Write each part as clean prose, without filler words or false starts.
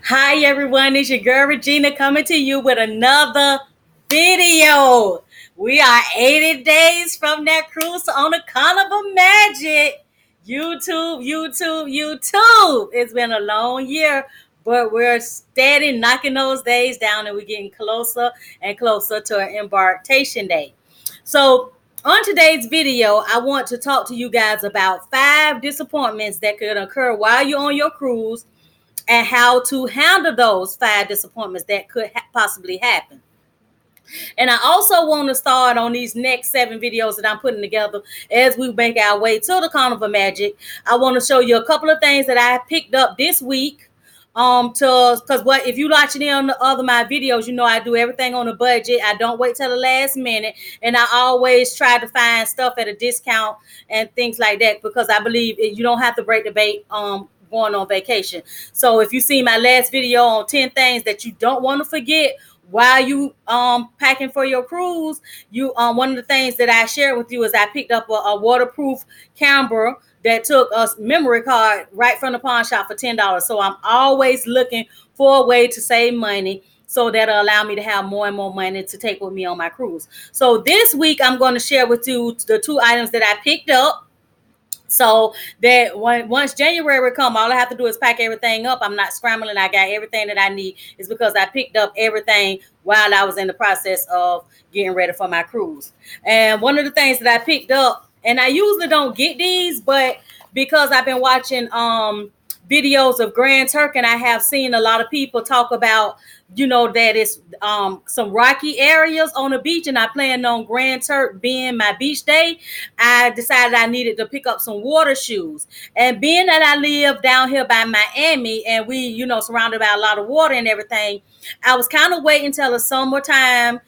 Hi everyone, it's your girl Regina coming to you with another video. We are 80 days from that cruise on the Carnival Magic. YouTube. It's been a long year, but we're steady knocking those days down and we're getting closer and closer to our embarkation day. So on today's video, I want to talk to you guys about 5 disappointments that could occur while you're on your cruise and how to handle those 5 disappointments that could possibly happen. And I also want to start on these next 7 videos that I'm putting together as we make our way to the Carnival Magic. I want to show you a couple of things that I picked up this week. To because what if you watching any on the other my videos, you know I do everything on a budget. I don't wait till the last minute, and I always try to find stuff at a discount and things like that because I believe you don't have to break the bank going on vacation. So if you see my last video on 10 things that you don't want to forget while you packing for your cruise, you one of the things that I shared with you is I picked up a waterproof camera that took a memory card right from the pawn shop for $10. So I'm always looking for a way to save money, so that'll allow me to have more and more money to take with me on my cruise. So this week I'm going to share with you the 2 items that I picked up, so that once January come, all I have to do is pack everything up. I'm not scrambling. I got everything that I need. It's because I picked up everything while I was in the process of getting ready for my cruise. And one of the things that I picked up, and I usually don't get these, but because I've been watching videos of Grand Turk, and I have seen a lot of people talk about, that it's some rocky areas on the beach, and I planned on Grand Turk being my beach day. I decided I needed to pick up some water shoes. And being that I live down here by Miami and we, surrounded by a lot of water and everything, I was kind of waiting till the summertime,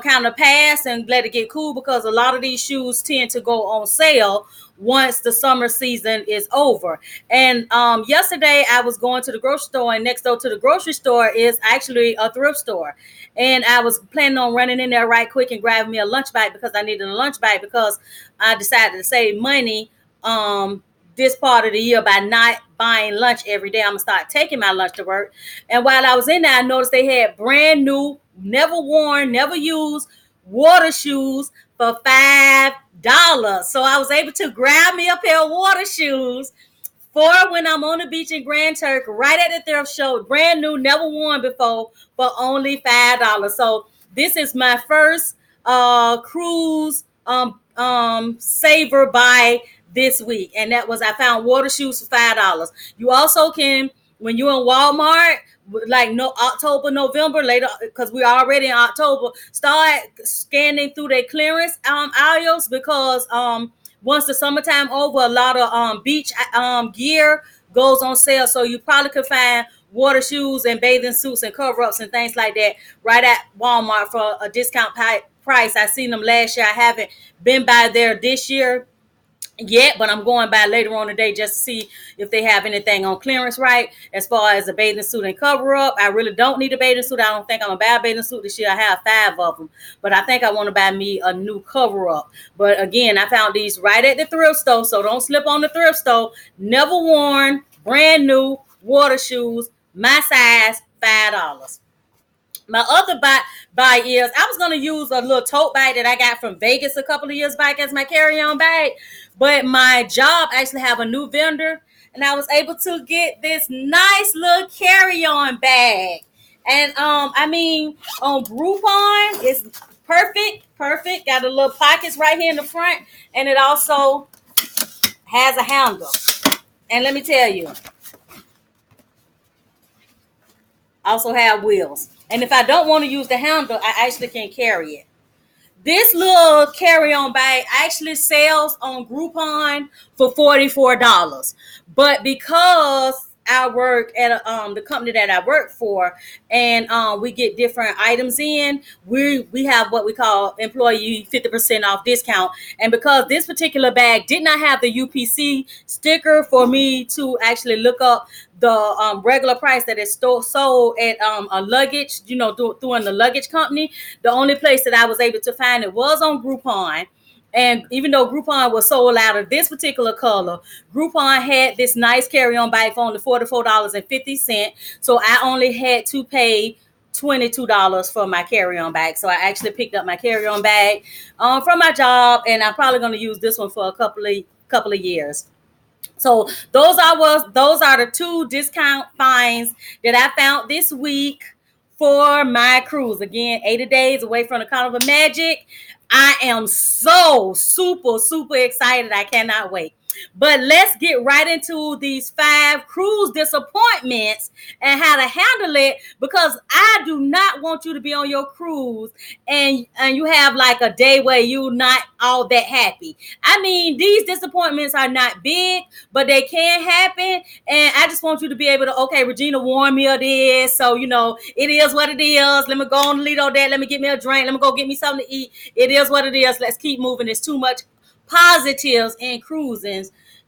kind of pass and let it get cool, because a lot of these shoes tend to go on sale once the summer season is over. And yesterday I was going to the grocery store, and next door to the grocery store is actually a thrift store. And I was planning on running in there right quick and grabbing me a lunch bag because I needed a lunch bag, because I decided to save money this part of the year by not buying lunch every day. I'm gonna start taking my lunch to work. And while I was in there, I noticed they had brand new, never worn, never used water shoes for $5. So I was able to grab me a pair of water shoes for when I'm on the beach in Grand Turk, right at the thrift show, brand new, never worn before, for only $5. So this is my first cruise saver buy this week, and that was I found water shoes for $5. You also can, when you're in Walmart, like no October, November, later, because we're already in October, start scanning through their clearance aisles, because once the summertime over, a lot of beach gear goes on sale. So you probably could find water shoes and bathing suits and cover-ups and things like that right at Walmart for a discount price. I seen them last year. I haven't been by there this year yet, but I'm going by later on today just to see if they have anything on clearance right as far as a bathing suit and cover up. I really don't need a bathing suit. I don't think I'm gonna buy a bathing suit this year. I have 5 of them, but I think I want to buy me a new cover up. But again, I found these right at the thrift store, so don't slip on the thrift store. Never worn, brand new water shoes, my size, $5. My other buy is I was gonna use a little tote bag that I got from Vegas a couple of years back as my carry-on bag, but my job actually have a new vendor, and I was able to get this nice little carry-on bag. And I mean, on Groupon, it's perfect. Got a little pockets right here in the front, and it also has a handle. And let me tell you, also have wheels. And if I don't want to use the handle, I actually can carry it. This little carry-on bag actually sells on Groupon for $44. But because I work at the company that I work for, and we get different items in, we have what we call employee 50% off discount. And because this particular bag did not have the UPC sticker for me to actually look up the regular price that is sold at a luggage, through the luggage company, the only place that I was able to find it was on Groupon. And even though Groupon was sold out of this particular color, Groupon had this nice carry-on bag for only $44.50. So I only had to pay $22 for my carry-on bag. So I actually picked up my carry-on bag from my job, and I'm probably going to use this one for a couple of years. So those are the two discount finds that I found this week for my cruise. Again, 80 days away from the Carnival Magic. I am so super excited. I cannot wait. But let's get right into these 5 cruise disappointments and how to handle it, because I do not want you to be on your cruise and you have like a day where you're not all that happy. I mean, these disappointments are not big, but they can happen. And I just want you to be able to, okay, Regina warned me of this, so it is what it is. Let me go on Lido that. Let me get me a drink. Let me go get me something to eat. It is what it is. Let's keep moving. There's too much positives in cruising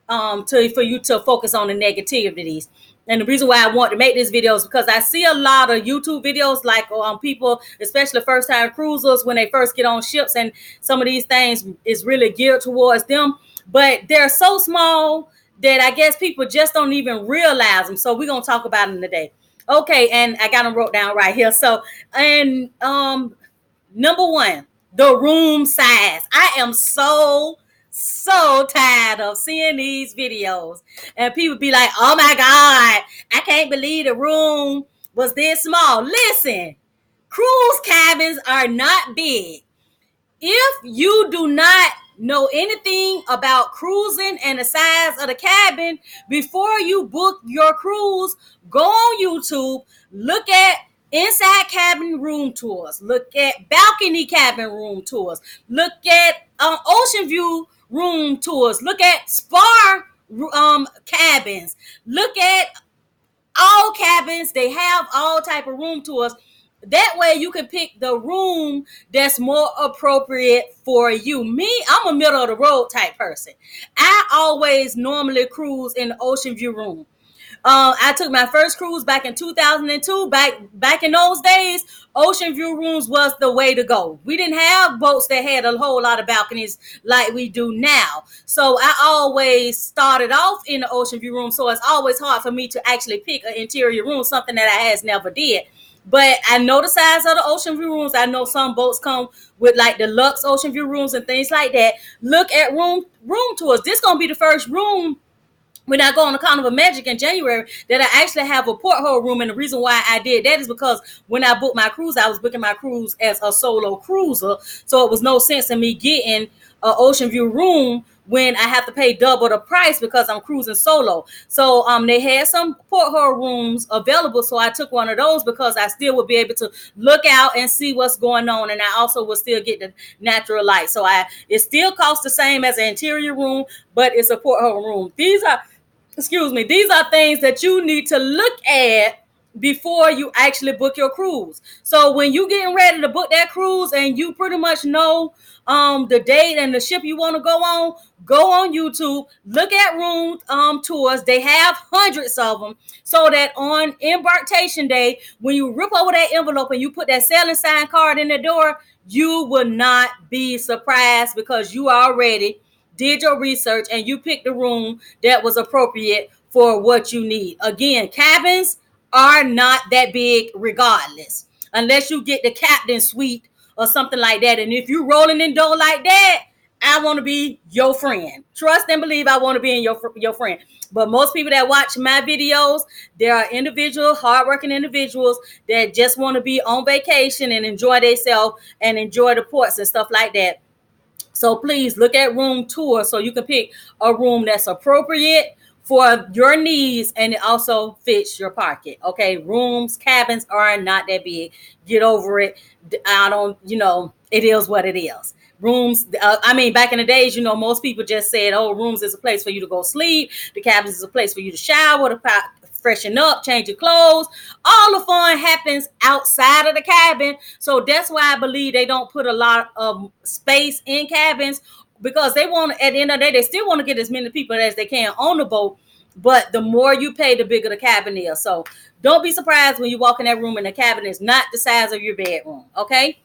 for you to focus on the negativities. And the reason why I want to make this video is because I see a lot of YouTube videos like people, especially first time cruisers, when they first get on ships, and some of these things is really geared towards them, but they're so small that I guess people just don't even realize them. So we're going to talk about them today. Okay, and I got them wrote down right here. So, and number 1, the room size. I am so tired of seeing these videos and people be like, oh my God, I can't believe the room was this small. Listen, cruise cabins are not big. If you do not know anything about cruising and the size of the cabin, before you book your cruise, go on YouTube, look at inside cabin room tours, look at balcony cabin room tours, look at ocean view room tours, look at spa cabins, look at all cabins. They have all type of room tours. That way you can pick the room that's more appropriate for you. Me, I'm a middle of the road type person. I always normally cruise in the ocean view room. I took my first cruise back in 2002. Back in those days, ocean view rooms was the way to go. We didn't have boats that had a whole lot of balconies like we do now. So I always started off in the ocean view room. So it's always hard for me to actually pick an interior room, something that I has never did. But I know the size of the ocean view rooms. I know some boats come with like deluxe ocean view rooms and things like that. Look at room tours. This is going to be the first room when I go on the Carnival Magic in January that I actually have a porthole room. And the reason why I did that is because when I booked my cruise, I was booking my cruise as a solo cruiser. So it was no sense in me getting an ocean view room when I have to pay double the price because I'm cruising solo. So they had some porthole rooms available. So I took one of those because I still would be able to look out and see what's going on. And I also would still get the natural light. So it still costs the same as an interior room, but it's a porthole room. These are things that you need to look at before you actually book your cruise. So when you getting ready to book that cruise and you pretty much know the date and the ship you want to go on YouTube, look at room tours. They have hundreds of them, so that on embarkation day, when you rip over that envelope and you put that sailing sign card in the door, you will not be surprised because you already did your research and you picked the room that was appropriate for what you need. Again, cabins are not that big regardless, unless you get the captain suite or something like that. And if you rolling in dough like that, I want to be your friend. Trust and believe I want to be in your friend. But most people that watch my videos, there are individuals, hardworking individuals that just want to be on vacation and enjoy themselves and enjoy the ports and stuff like that. So please look at room tours so you can pick a room that's appropriate for your needs and it also fits your pocket. Okay, cabins are not that big. Get over it. It is what it is. Rooms, back in the days, most people just said, oh, rooms is a place for you to go sleep. The cabins is a place for you to shower, to freshen up, change your clothes. All the fun happens outside of the cabin. So that's why I believe they don't put a lot of space in cabins, because they want, at the end of the day, they still want to get as many people as they can on the boat. But the more you pay, the bigger the cabin is. So don't be surprised when you walk in that room and the cabin is not the size of your bedroom. Okay.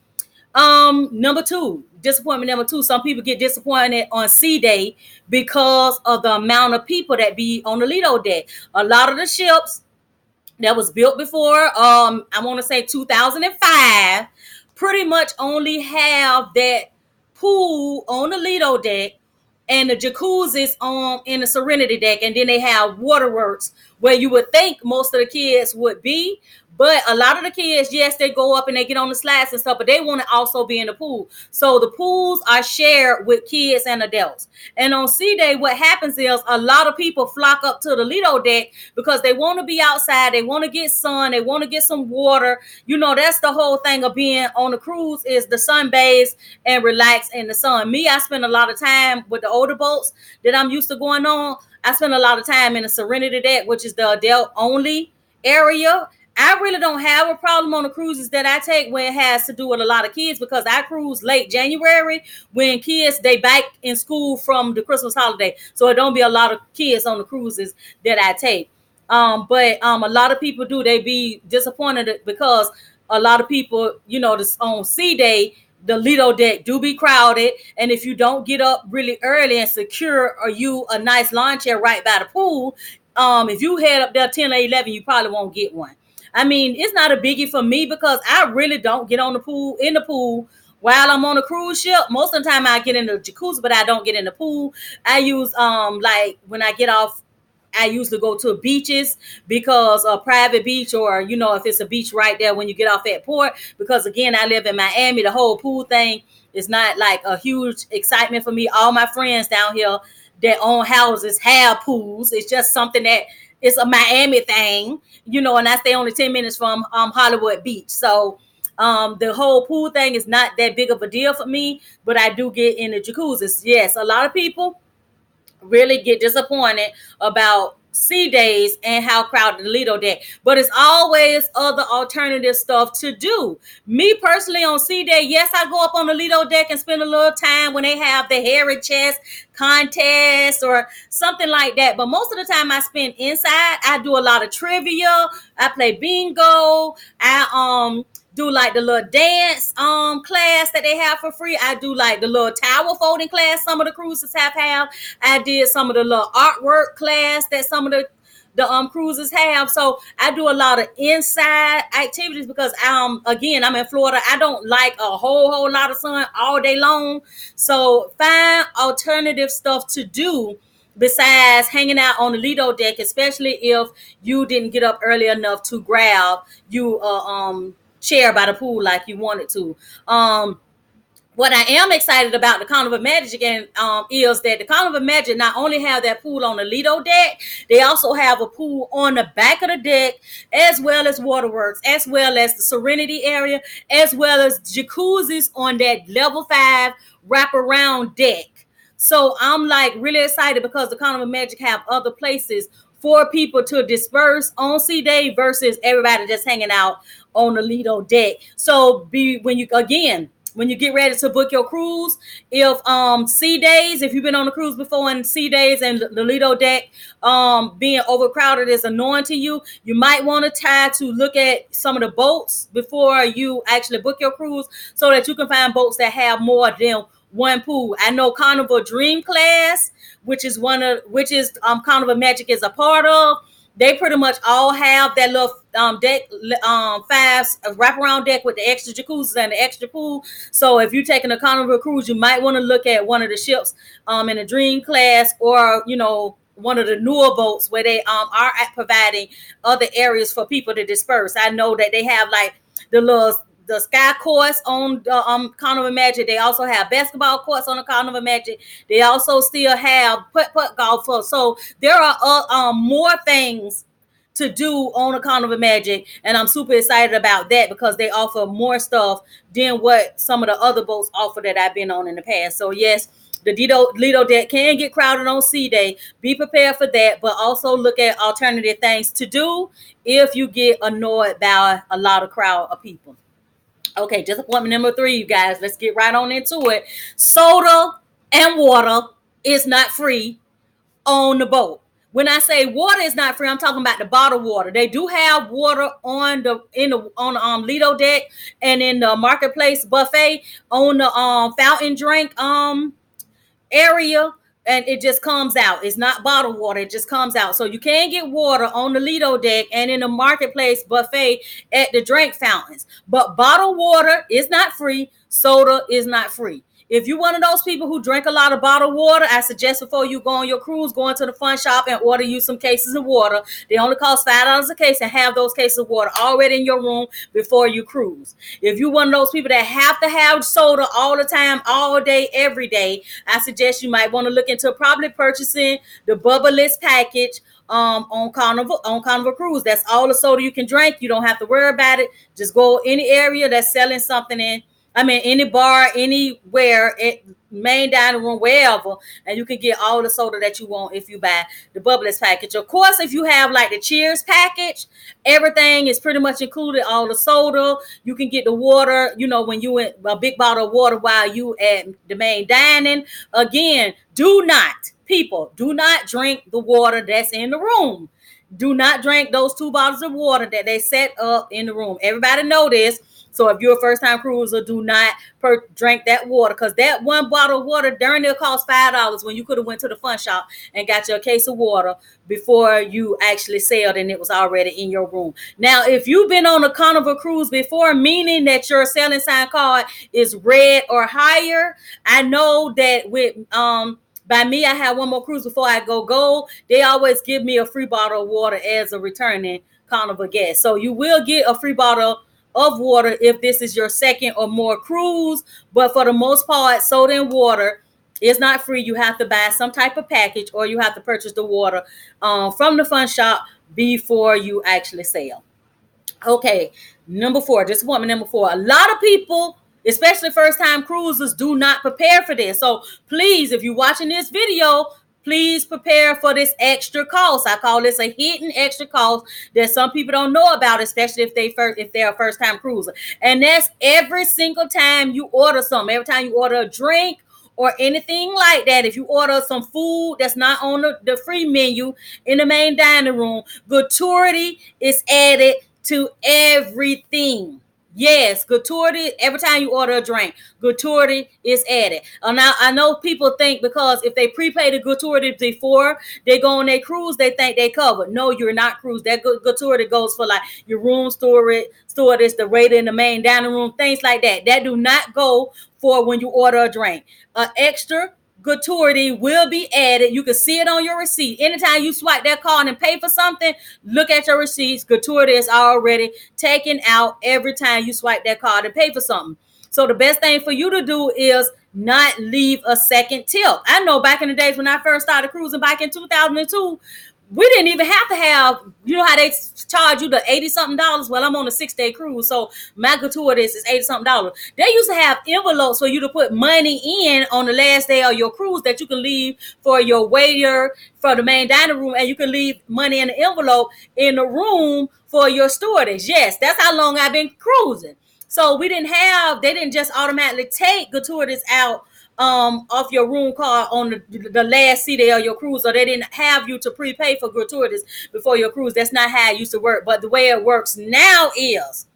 Number two, disappointment number two. Some people get disappointed on C Day because of the amount of people that be on the Lido deck. A lot of the ships that was built before I want to say 2005 pretty much only have that pool on the Lido deck and the jacuzzis on in the Serenity deck, and then they have waterworks where you would think most of the kids would be. But a lot of the kids, yes, they go up and they get on the slides and stuff, but they want to also be in the pool. So the pools are shared with kids and adults. And on C Day, what happens is a lot of people flock up to the Lido deck because they want to be outside, they want to get sun, they want to get some water. You know, that's the whole thing of being on the cruise is the sunbathe and relax in the sun. Me, I spend a lot of time with the older boats that I'm used to going on. I spend a lot of time in the Serenity deck, which is the adult only area. I really don't have a problem on the cruises that I take when it has to do with a lot of kids because I cruise late January when kids they back in school from the Christmas holiday, so it don't be a lot of kids on the cruises that I take. But a lot of people do they be disappointed because a lot of people, you know, this on C Day the Lido deck do be crowded, and if you don't get up really early and secure or you a nice lawn chair right by the pool, if you head up there 10 or 11, you probably won't get one. I mean, it's not a biggie for me because I really don't get on the pool in the pool while I'm on a cruise ship. Most of the time I get in the jacuzzi, but I don't get in the pool. I use like when I get off, I usually go to beaches because a private beach, or you know, if it's a beach right there when you get off at port. Because again, I live in Miami, the whole pool thing is not like a huge excitement for me. All my friends down here that own houses have pools. It's just something that it's a Miami thing, you know, and I stay only 10 minutes from Hollywood Beach. So the whole pool thing is not that big of a deal for me, but I do get in the jacuzzis. Yes, a lot of people really get disappointed about C days and how crowded the Lido deck. But it's always other alternative stuff to do. Me personally on C day, yes, I go up on the Lido deck and spend a little time when they have the hairy chest contest or something like that. But most of the time I spend inside. I do a lot of trivia. I play bingo. I do like the little dance class that they have for free. I do like the little tower folding class some of the cruises have. I did some of the little artwork class that some of the cruises have. So I do a lot of inside activities because again, I'm in Florida. I don't like a whole lot of sun all day long. So find alternative stuff to do besides hanging out on the Lido deck, especially if you didn't get up early enough to grab you chair by the pool like you wanted to. What I am excited about the Carnival Magic and is that the Carnival Magic not only have that pool on the Lido deck, they also have a pool on the back of the deck, as well as waterworks, as well as the Serenity area, as well as jacuzzis on that level 5 wraparound deck. So I'm like really excited because the Carnival Magic have other places for people to disperse on C Day versus everybody just hanging out on the Lido deck. So be when you get ready to book your cruise, if C days, if you've been on a cruise before and C days and the Lido deck being overcrowded is annoying to you, you might want to try to look at some of the boats before you actually book your cruise so that you can find boats that have more than one pool. I know Carnival Dream Class, which is Carnival Magic is a part of. They pretty much all have that little deck, 5 wraparound deck with the extra jacuzzis and the extra pool. So if you're taking a Carnival cruise, you might want to look at one of the ships in a Dream Class, or you know, one of the newer boats where they are providing other areas for people to disperse. I know that they have like the sky courts on the Carnival Magic. They also have basketball courts on the Carnival Magic. They also still have putt golf. So there are more things to do on the Carnival Magic, and I'm super excited about that because they offer more stuff than what some of the other boats offer that I've been on in the past. So yes, the Lido deck can get crowded on C Day. Be prepared for that, but also look at alternative things to do if you get annoyed by a lot of crowd of people. Okay, disappointment number 3, you guys. Let's get right on into it. Soda and water is not free on the boat. When I say water is not free, I'm talking about the bottled water. They do have water on the Lido deck and in the marketplace buffet on the fountain drink area, and it just comes out. It's not bottled water, it just comes out. So you can get water on the Lido deck and in the marketplace buffet at the drink fountains. But bottled water is not free, soda is not free. If you're one of those people who drink a lot of bottled water, I suggest before you go on your cruise, go into the fun shop and order you some cases of water. They only cost $5 a case, and have those cases of water already in your room before you cruise. If you're one of those people that have to have soda all the time, all day, every day, I suggest you might want to look into probably purchasing the Bubbleless package on Carnival Cruise. That's all the soda you can drink. You don't have to worry about it. Just go any area that's selling something in. I mean, any bar, anywhere, main dining room, wherever, and you can get all the soda that you want if you buy the Bubbleless package. Of course, if you have like the Cheers package, everything is pretty much included. All the soda, you can get the water. You know, when you in a big bottle of water while you at the main dining. Again, do not drink the water that's in the room. Do not drink those 2 bottles of water that they set up in the room. Everybody know this. So if you're a first-time cruiser, do not drink that water, because that one bottle of water during it cost $5 when you could have went to the fun shop and got your case of water before you actually sailed and it was already in your room. Now, if you've been on a Carnival cruise before, meaning that your sailing sign card is red or higher, I know that with by me, I had one more cruise before I go gold. They always give me a free bottle of water as a returning Carnival guest. So you will get a free bottle of water if this is your second or more cruise. But for the most part, soda and water is not free. You have to buy some type of package, or you have to purchase the water from the fun shop before you actually sail. Okay, number 4, disappointment number 4. A lot of people, especially first-time cruisers, do not prepare for this. So please, if you're watching this video, please prepare for this extra cost. I call this a hidden extra cost that some people don't know about, especially if they're a first-time cruiser. And that's every single time you order something. Every time you order a drink or anything like that, if you order some food that's not on the free menu in the main dining room, gratuity is added to everything. Yes, gratuity. Every time you order a drink, gratuity is added. Now, I know people think because if they prepay the gratuity before they go on their cruise, they think they covered. No, you're not cruise. That gratuity goes for like your room storage, the rate in the main dining room, things like that. That do not go for when you order a drink. Extra gratuity will be added. You can see it on your receipt. Anytime you swipe that card and pay for something, look at your receipts. Gratuity is already taken out every time you swipe that card and pay for something. So the best thing for you to do is not leave a second tip. I know back in the days when I first started cruising back in 2002, we didn't even have to have, you know how they charge you the $80-something? Well, I'm on a 6-day cruise, so my gratuity is $80-something. They used to have envelopes for you to put money in on the last day of your cruise that you can leave for your waiter for the main dining room, and you can leave money in the envelope in the room for your stewardess. Yes, that's how long I've been cruising. So they didn't just automatically take gratuities out off your room card on the last day of your cruise, or they didn't have you to prepay for gratuities before your cruise. That's not how it used to work. But the way it works now is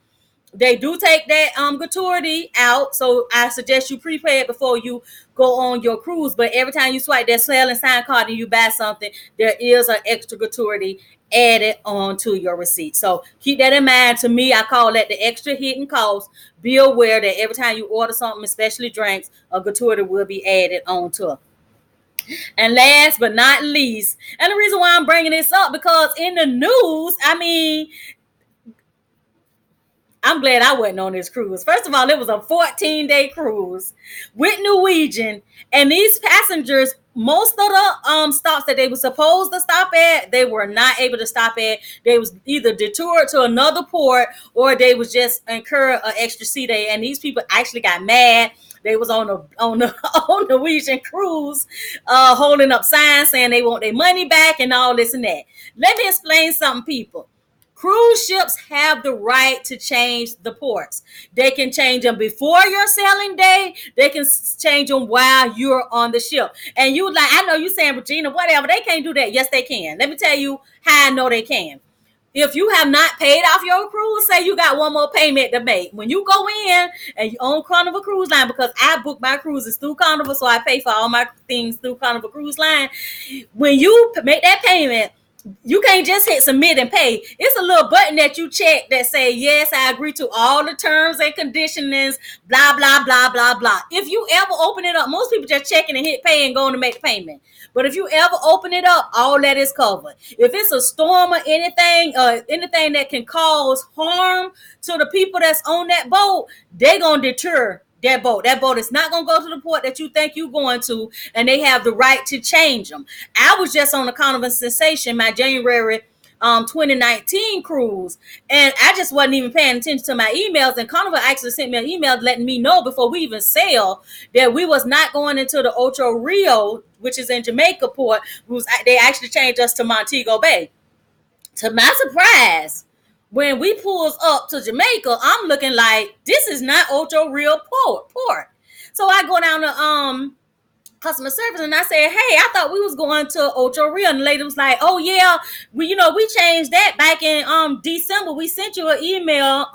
they do take that gratuity out. So I suggest you prepay it before you go on your cruise. But every time you swipe that sailing sign card and you buy something, there is an extra gratuity added onto your receipt. So keep that in mind. To me, I call that the extra hidden cost. Be aware that every time you order something, especially drinks, a gratuity will be added onto it. And last but not least, and the reason why I'm bringing this up, because in the news, I mean, I'm glad I wasn't on this cruise. First of all, it was a 14-day cruise with Norwegian, and these passengers, most of the stops that they were supposed to stop at, they were not able to stop at. They was either detoured to another port, or they was just incur an extra sea day. And these people actually got mad. They was on the Norwegian cruise, holding up signs saying they want their money back and all this and that. Let me explain something, people. Cruise ships have the right to change the ports. They can change them before your sailing day. They can change them while you're on the ship. And you like, I know you saying, Regina, whatever. They can't do that. Yes, they can. Let me tell you how I know they can. If you have not paid off your cruise, say you got one more payment to make. When you go in and you own Carnival Cruise Line, because I book my cruises through Carnival, so I pay for all my things through Carnival Cruise Line. When you make that payment, you can't just hit submit and pay. It's a little button that you check that say, yes, I agree to all the terms and conditions, blah, blah, blah, blah, blah. If you ever open it up, most people just checking and hit pay and going to make the payment. But if you ever open it up, all that is covered. If it's a storm or anything that can cause harm to the people that's on that boat, they're going to deter that boat. That boat is not going to go to the port that you think you're going to, and they have the right to change them. I was just on the Carnival Sensation, my January 2019 cruise, and I just wasn't even paying attention to my emails, and Carnival actually sent me an email letting me know before we even sailed that we was not going into the Ocho Rio, which is in Jamaica port. They actually changed us to Montego Bay. To my surprise, when we pulls up to Jamaica, I'm looking like this is not Ocho Rio port. So I go down to customer service and I said, hey, I thought we was going to Ocho Rio. And the lady was like, oh yeah, we changed that back in December. We sent you an email.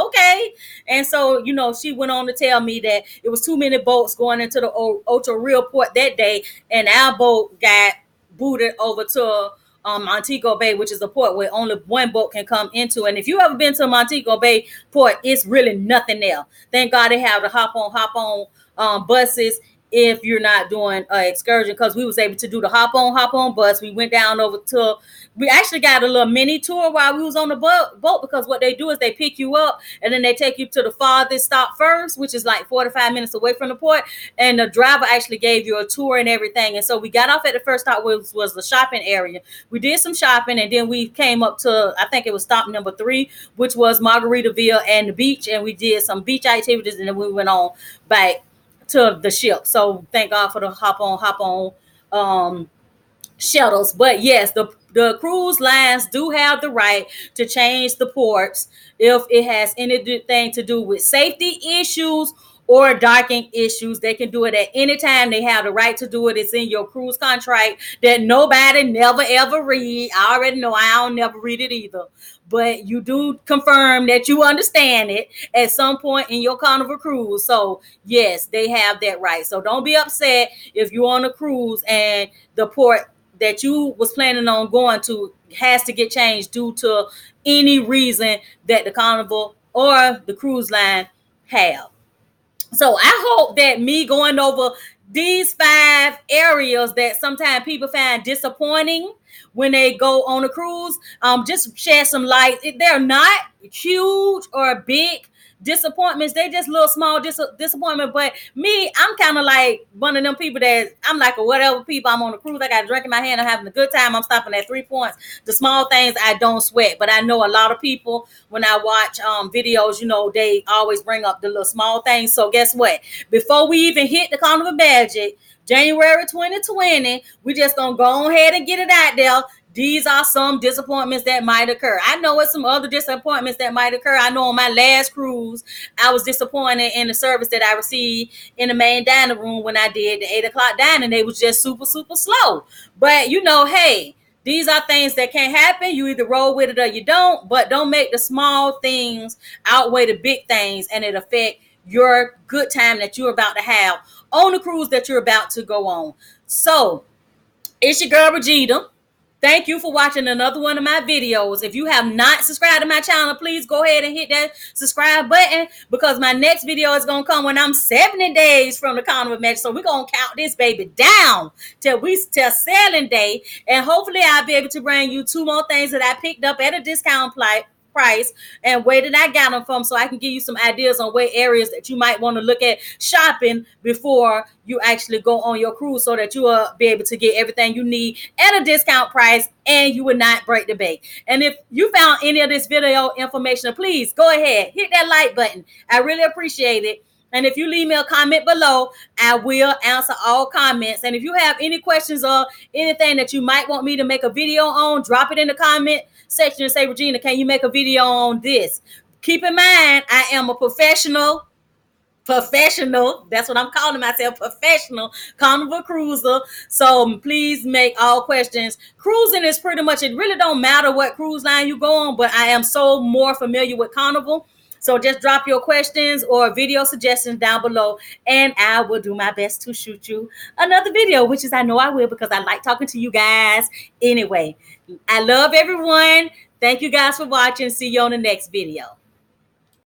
Okay. And so, she went on to tell me that it was too many boats going into the Ocho Rio port that day, and our boat got booted over to Montego Bay, which is a port where only one boat can come into. And if you ever been to Montego Bay port, it's really nothing there. Thank God they have the hop on buses if you're not doing an excursion, because we was able to do the hop on bus. We went down over to, we actually got a little mini tour while we was on the boat, because what they do is they pick you up and then they take you to the farthest stop first, which is like 45 minutes away from the port, and the driver actually gave you a tour and everything. And so we got off at the first stop, which was the shopping area. We did some shopping, and then we came up to, I think it was stop number 3, which was Margaritaville and the beach, and we did some beach activities, and then we went on back to the ship. So thank God for the hop on shuttles. But yes, the cruise lines do have the right to change the ports if it has anything to do with safety issues or docking issues. They can do it at any time. They have the right to do it. It's in your cruise contract that nobody never ever read. I already know I don't never read it either. But you do confirm that you understand it at some point in your Carnival cruise. So yes, they have that right. So don't be upset if you're on a cruise and the port that you was planning on going to has to get changed due to any reason that the Carnival or the cruise line have. So I hope that me going over these 5 areas that sometimes people find disappointing when they go on a cruise, just shed some light. They're not huge or big disappointments. They just little small disappointment. But me, I'm kind of like one of them people that I'm like a whatever people. I'm on a cruise. I got a drink in my hand. I'm having a good time. I'm stopping at 3 points. The small things I don't sweat. But I know a lot of people, when I watch videos, they always bring up the little small things. So guess what? Before we even hit the Carnival Magic, January 2020, we just gonna go ahead and get it out there. These are some disappointments that might occur. I know it's some other disappointments that might occur. I know on my last cruise, I was disappointed in the service that I received in the main dining room when I did the 8 o'clock dining. They was just super, super slow. But hey, these are things that can happen. You either roll with it or you don't, but don't make the small things outweigh the big things and it affect your good time that you're about to have on the cruise that you're about to go on. So it's your girl Regina. Thank you for watching another one of my videos. If you have not subscribed to my channel, please go ahead and hit that subscribe button, because my next video is going to come when I'm 70 days from the Carnival Magic. So we're going to count this baby down till sailing day. And hopefully I'll be able to bring you 2 more things that I picked up at a discount price and where did I got them from, so I can give you some ideas on what areas that you might want to look at shopping before you actually go on your cruise, so that you will be able to get everything you need at a discount price and you will not break the bank. And if you found any of this video information, please go ahead, hit that like button. I really appreciate it. And if you leave me a comment below, I will answer all comments. And if you have any questions or anything that you might want me to make a video on, drop it in the comment section and say, Regina, can you make a video on this? Keep in mind, I am a professional. That's what I'm calling myself, professional carnival cruiser. So please make all questions. Cruising is pretty much, it really don't matter what cruise line you go on, but I am so more familiar with carnival. So just drop your questions or video suggestions down below, and I will do my best to shoot you another video, which is I know I will because I like talking to you guys. Anyway, I love everyone. Thank you guys for watching. See you on the next video.